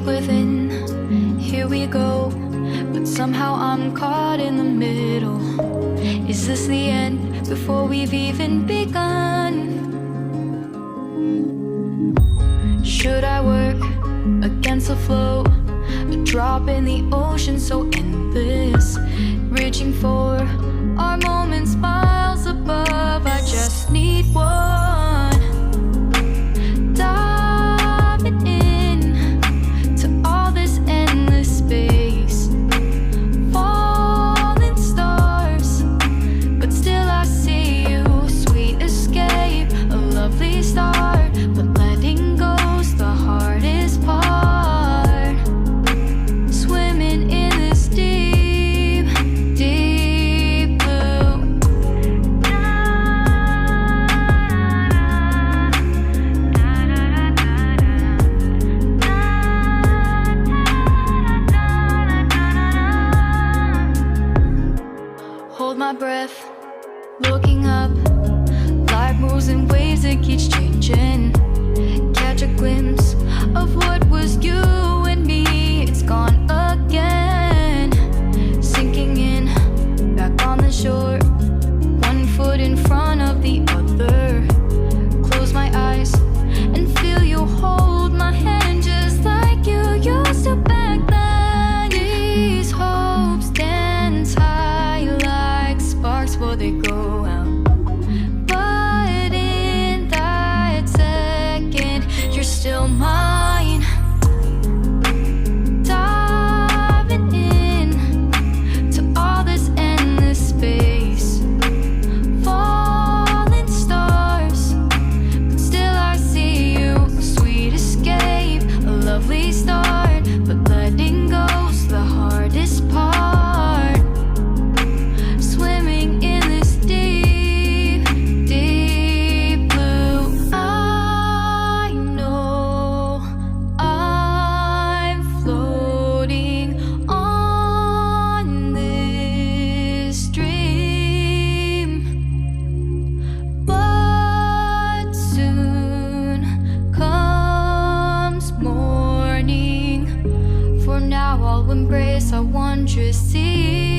within, here we go. But somehow I'm caught in the middle. Is this the end before we've even begun? Should I work against the flow? A drop in the ocean so endless, reaching for our moments miles above. I just need one, diving in to all this endless space, falling stars, but still I see you. Sweet escape, a lovely start, but letting go's the hardest part. Swimming in this deep, deep blue. Hold my breath, looking up. Life moves in waves that keeps changing. Catch a glimpse of what was you and me. It's gone again, sinking in, back on the shore. One foot in front of the other. Close my eyes and feel you hold my hand just like you used to back then. These hopes dance high like sparks before they go out. But in that second, you're still mine. Diving in to all this endless space, falling stars, but still I see you. A sweet escape, a lovely start, but letting go's the hardest part. Swimming in this deep, deep blue. I know I'm floating on this dream, but soon comes morning. For now I'll embrace our wondrous sea.